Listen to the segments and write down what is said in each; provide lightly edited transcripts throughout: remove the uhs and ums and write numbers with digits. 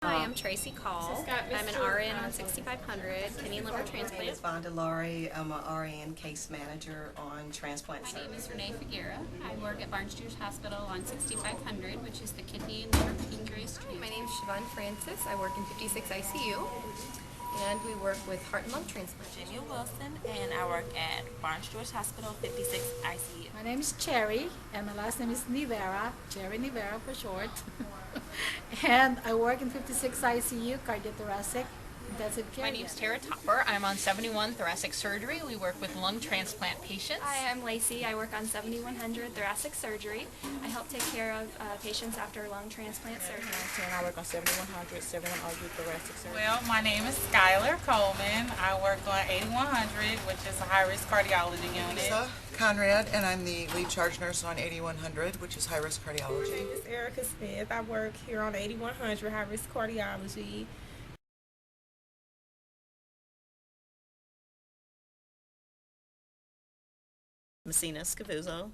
Hi, I'm Tracy Call. I'm an RN on 6500, kidney and liver My name transplant. is Vonda Laurie. I'm an RN case manager on transplant My name service. is Renee Figuera. I work at Barnes-Jewish Hospital on 6500, which is the kidney and liver injuries My transplant. name is Siobhan Francis. I work in 56 ICU, and we work with heart and lung transplant. Virginia Wilson, and I work at Barnes-Jewish Hospital 56 ICU. My name is Cherry, and my last name is Nivera, Cherry Nivera for short. And I work in 56 ICU, cardiothoracic intensive care. My name's Tara Topper. I'm on 71 thoracic surgery. We work with lung transplant patients. Hi, I'm Lacey. I work on 7100 thoracic surgery. I help take care of patients after lung transplant surgery. And I work on 7100, 7100 thoracic surgery. Well, my name is Skylar Coleman. I work on 8100, which is a high-risk cardiology unit. Lisa Conrad, and I'm the lead charge nurse on 8100, which is high-risk cardiology. My name is Erica Smith. I work here on 8100 high-risk cardiology. Messina Scavuzzo,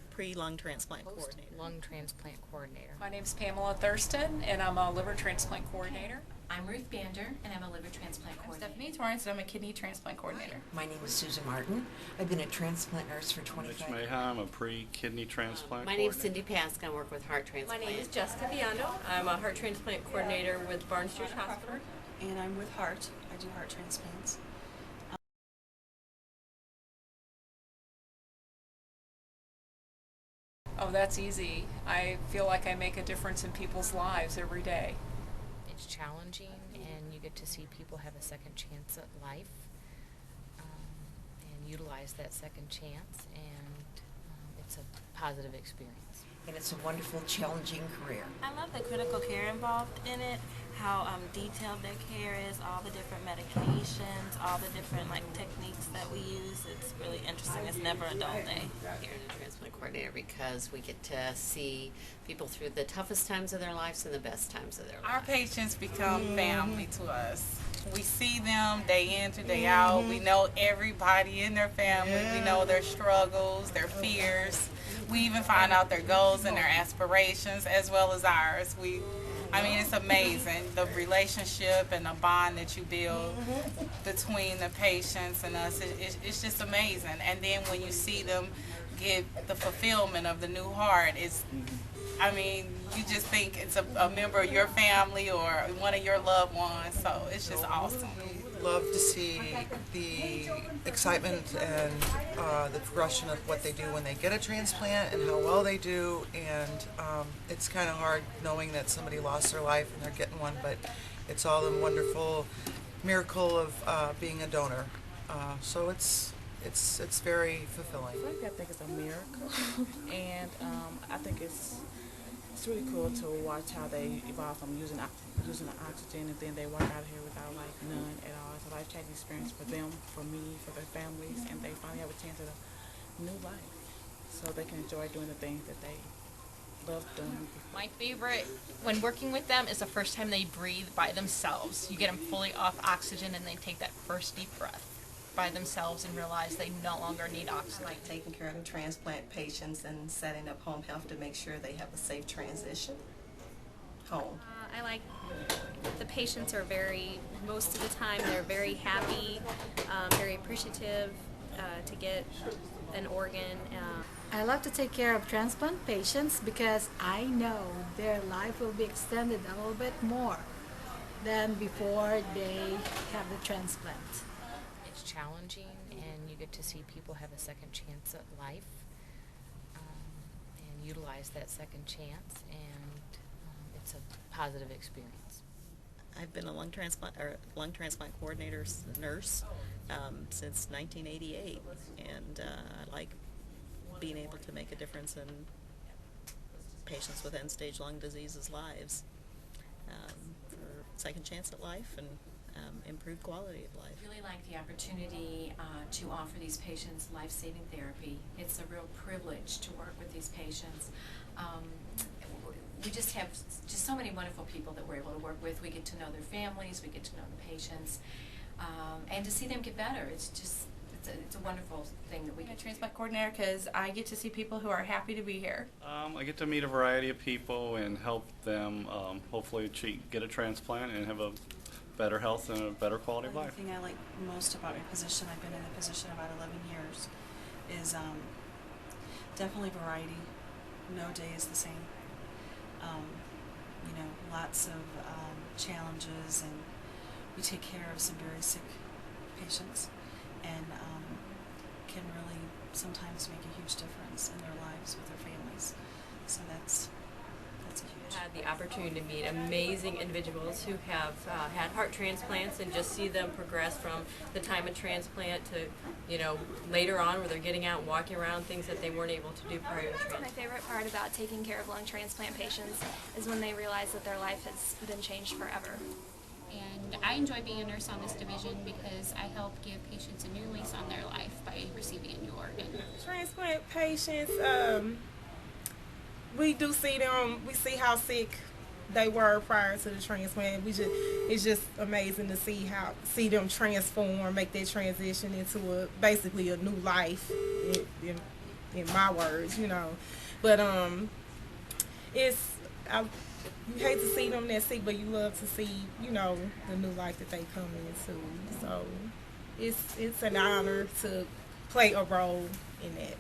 pre-lung transplant coordinator. Lung transplant coordinator. My name is Pamela Thurston, and I'm a liver transplant coordinator. I'm Ruth Bander, and I'm a liver transplant coordinator. Stephanie Torrance, and I'm a kidney transplant coordinator. My name is Susan Martin. I've been a transplant nurse for 25 years. I'm a pre-kidney transplant My name is Cindy Pask. I work with heart transplant. My name is Jessica Biondo. I'm a heart transplant coordinator with Barnes-Jewish Hospital. And I'm with Heart. I do heart transplants. Oh, that's easy. I feel like I make a difference in people's lives every day. It's challenging, and you get to see people have a second chance at life and utilize that second chance, and it's a positive experience. And it's a wonderful, challenging career. I love the critical care involved in it, how detailed their care is, all the different medications, all the different techniques that we use. It's really interesting. It's never a dull day. Here in a transplant coordinator, because we get to see people through the toughest times of their lives and the best times of their lives. Our patients become family to us. We see them day in to day out. We know everybody in their family. We know their struggles, their fears. We even find out their goals and their aspirations as well as ours. It's amazing, the relationship and the bond that you build between the patients and us. It's just amazing. And then when you see them get the fulfillment of the new heart, you just think it's a member of your family or one of your loved ones. So it's just awesome. Love to see the excitement and the progression of what they do when they get a transplant and how well they do. And it's kind of hard knowing that somebody lost their life and they're getting one, but it's all the wonderful miracle of being a donor. So it's very fulfilling. I think it's a miracle, and I think it's really cool to watch how they evolve from using the oxygen, and then they walk out of here without none at all. It's a life-changing experience for them, for me, for their families, and they finally have a chance at a new life, so they can enjoy doing the things that they love doing. My favorite when working with them is the first time they breathe by themselves. You get them fully off oxygen, and they take that first deep breath by themselves and realize they no longer need oxygen. I like taking care of the transplant patients and setting up home health to make sure they have a safe transition home. I like the patients are most of the time, they're very happy, very appreciative to get an organ. I love to take care of transplant patients because I know their life will be extended a little bit more than before they have the transplant. It's challenging, and you get to see people have a second chance at life and utilize that second chance, and it's a positive experience. I've been a lung transplant coordinator nurse since 1988, and I like being able to make a difference in patients with end-stage lung diseases' lives for second chance at life and improved quality of life. I really like the opportunity to offer these patients life-saving therapy. It's a real privilege to work with these patients. We just have so many wonderful people that we're able to work with. We get to know their families, we get to know the patients, and to see them get better. It's it's a wonderful thing that we I'm get a to transplant coordinator because I get to see people who are happy to be here. I get to meet a variety of people and help them hopefully get a transplant and have a better health and a better quality of life. The thing I like most about my position, I've been in the position about 11 years, is definitely variety. No day is the same. You know, lots of challenges, and we take care of some very sick patients, and can really sometimes make a huge difference in their lives with their families. So that's a huge. Had the opportunity to meet amazing individuals who have had heart transplants, and just see them progress from the time of transplant to, you know, later on where they're getting out and walking around, things that they weren't able to do prior to transplant. My favorite part about taking care of lung transplant patients is when they realize that their life has been changed forever. And I enjoy being a nurse on this division because I help give patients a new lease on their life by receiving a new organ. Transplant patients, we do see them, we see how sick they were prior to the transplant. It's just amazing to see them transform, make that transition into basically a new life, in my words, you know. But you hate to see them that sick, but you love to see, you know, the new life that they come into. So it's an honor to play a role in that.